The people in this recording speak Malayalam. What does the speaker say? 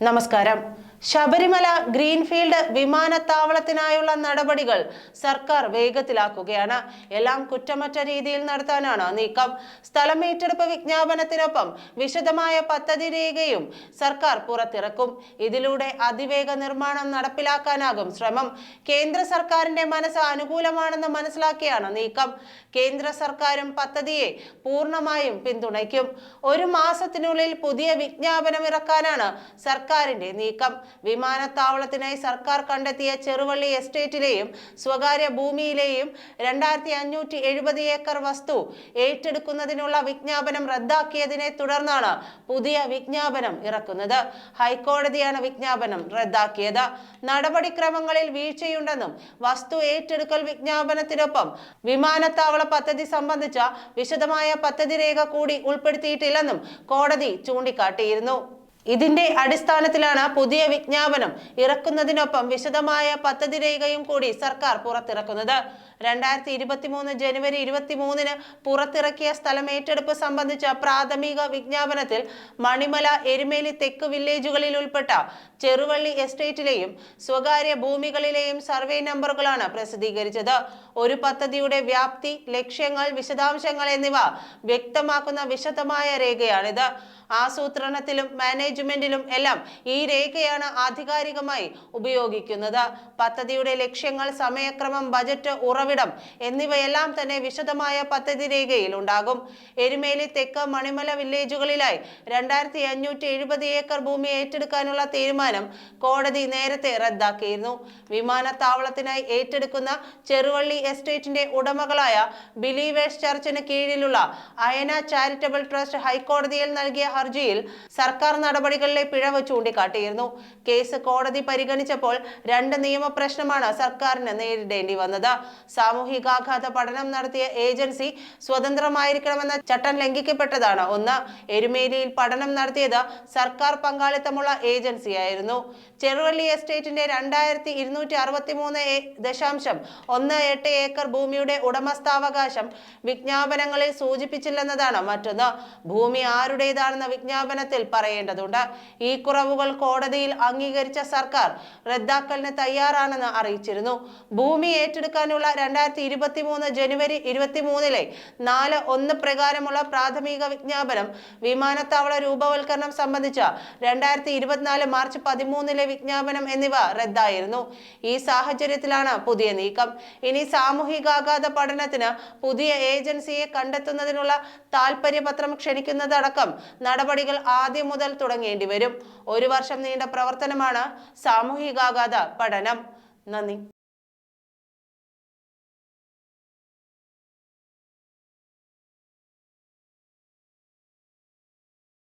നമസ്കാരം. ശബരിമല ഗ്രീൻഫീൽഡ് വിമാനത്താവളത്തിനായുള്ള നടപടികൾ സർക്കാർ വേഗത്തിലാക്കുകയാണ്. എല്ലാം കുറ്റമറ്റ രീതിയിൽ നടത്താനാണ് നീക്കം. സ്ഥലമേറ്റെടുപ്പ് വിജ്ഞാപനത്തിനൊപ്പം വിശദമായ പദ്ധതി രേഖയും സർക്കാർ പുറത്തിറക്കും. ഇതിലൂടെ അതിവേഗ നിർമ്മാണം നടപ്പിലാക്കാനാകും ശ്രമം. കേന്ദ്ര സർക്കാരിന്റെ മനസ്സ് അനുകൂലമാണെന്ന് മനസ്സിലാക്കിയാണ് നീക്കം. കേന്ദ്ര സർക്കാരും പദ്ധതിയെ പൂർണ്ണമായും പിന്തുണയ്ക്കും. 1 മാസത്തിനുള്ളിൽ പുതിയ വിജ്ഞാപനം ഇറക്കാനാണ് സർക്കാരിന്റെ നീക്കം. വിമാനത്താവളത്തിനായി സർക്കാർ കണ്ടെത്തിയ ചെറുവള്ളി എസ്റ്റേറ്റിലെയും സ്വകാര്യ ഭൂമിയിലെയും 2570 ഏക്കർ വസ്തു ഏറ്റെടുക്കുന്നതിനുള്ള വിജ്ഞാപനം റദ്ദാക്കിയതിനെ തുടർന്നാണ് പുതിയ വിജ്ഞാപനം ഇറക്കുന്നത്. ഹൈക്കോടതിയാണ് വിജ്ഞാപനം റദ്ദാക്കിയത്. നടപടിക്രമങ്ങളിൽ വീഴ്ചയുണ്ടെന്നും വസ്തു ഏറ്റെടുക്കൽ വിജ്ഞാപനത്തിനൊപ്പം വിമാനത്താവള പദ്ധതി സംബന്ധിച്ച വിശദമായ പദ്ധതി രേഖ കൂടി ഉൾപ്പെടുത്തിയിട്ടില്ലെന്നും കോടതി ചൂണ്ടിക്കാട്ടിയിരുന്നു. ഇതിന്റെ അടിസ്ഥാനത്തിലാണ് പുതിയ വിജ്ഞാപനം ഇറക്കുന്നതിനൊപ്പം വിശദമായ പദ്ധതി രേഖയും കൂടി സർക്കാർ പുറത്തിറക്കുന്നത്. 2023 ജനുവരി 23-ന് പുറത്തിറക്കിയ സ്ഥലമേറ്റെടുപ്പ് സംബന്ധിച്ച പ്രാഥമിക വിജ്ഞാപനത്തിൽ മണിമല, എരുമേലി തെക്ക് വില്ലേജുകളിൽ ഉൾപ്പെട്ട ചെറുവള്ളി എസ്റ്റേറ്റിലെയും സ്വകാര്യ ഭൂമികളിലെയും സർവേ നമ്പറുകളാണ് പ്രസിദ്ധീകരിച്ചത്. ഒരു പദ്ധതിയുടെ വ്യാപ്തി, ലക്ഷ്യങ്ങൾ, വിശദാംശങ്ങൾ എന്നിവ വ്യക്തമാക്കുന്ന വിശദമായ രേഖയാണിത്. ആസൂത്രണത്തിലും മാനേജ്മെന്റിലും എല്ലാം ഈ രേഖയാണ് ആധികാരികമായി ഉപയോഗിക്കുന്നത്. പദ്ധതിയുടെ ലക്ഷ്യങ്ങൾ, സമയക്രമം, ബജറ്റ്, ഉറവിടം എന്നിവയെല്ലാം തന്നെ വിശദമായ പദ്ധതി രേഖയിൽ ഉണ്ടാകും. എരുമേലി തെക്ക്, മണിമല വില്ലേജുകളിലായി 2570 ഏക്കർ ഭൂമി ഏറ്റെടുക്കാനുള്ള തീരുമാനം കോടതി നേരത്തെ റദ്ദാക്കിയിരുന്നു. വിമാനത്താവളത്തിനായി ഏറ്റെടുക്കുന്ന ചെറുവള്ളി എസ്റ്റേറ്റിന്റെ ഉടമകളായ ബിലീവേഴ്സ് ചർച്ചിന് കീഴിലുള്ള അയന ചാരിറ്റബിൾ ട്രസ്റ്റ് ഹൈക്കോടതിയിൽ നൽകിയ ഹർജിയിൽ സർക്കാർ നടപടികളിലെ പിഴവ് ചൂണ്ടിക്കാട്ടിയിരുന്നു. കേസ് കോടതി പരിഗണിച്ചപ്പോൾ 2 നിയമപ്രശ്നമാണ് സർക്കാരിന് നേരിടേണ്ടി വന്നത്. സാമൂഹികാഘാത പഠനം നടത്തിയ ഏജൻസി സ്വതന്ത്രമായിരിക്കണമെന്ന ചട്ടം ലംഘിക്കപ്പെട്ടതാണ് ഒന്ന്. എരുമേലിയിൽ പഠനം നടത്തിയത് സർക്കാർ പങ്കാളിത്തമുള്ള ഏജൻസിയായിരുന്നു. ചെറുവള്ളി എസ്റ്റേറ്റിന്റെ 2263.18 ഏക്കർ ഭൂമിയുടെ ഉടമസ്ഥാവകാശം വിജ്ഞാപനങ്ങളിൽ സൂചിപ്പിച്ചില്ലെന്നതാണ് മറ്റൊന്ന്. ഭൂമി ആരുടേതാണെന്ന വിജ്ഞാപനത്തിൽ പറയേണ്ടതുണ്ട്. ഈ കുറവുകൾ കോടതിയിൽ അംഗീകരിച്ച സർക്കാർ റദ്ദാക്കലിന് തയ്യാറാണെന്ന് അറിയിച്ചിരുന്നു. ഭൂമി ഏറ്റെടുക്കാനുള്ള 2023 ജനുവരി 23-ലെ 4(1) പ്രകാരമുള്ള പ്രാഥമിക വിജ്ഞാപനം, വിമാനത്താവള രൂപവൽക്കരണം സംബന്ധിച്ച 2024 മാർച്ച് 13-ലെ വിജ്ഞാപനം എന്നിവ റദ്ദായിരുന്നു. ഈ സാഹചര്യത്തിലാണ് പുതിയ നീക്കം. ഇനി സാമൂഹികാഘാത പഠനത്തിന് പുതിയ ഏജൻസിയെ കണ്ടെത്തുന്നതിനുള്ള താൽപര്യപത്രം ക്ഷണിക്കുന്നതടക്കം നടപടികൾ ആദ്യം മുതൽ തുടങ്ങേണ്ടി വരും. 1 വർഷം നീണ്ട പ്രവർത്തനമാണ് സാമൂഹികാഘാത പഠനം. നന്ദി.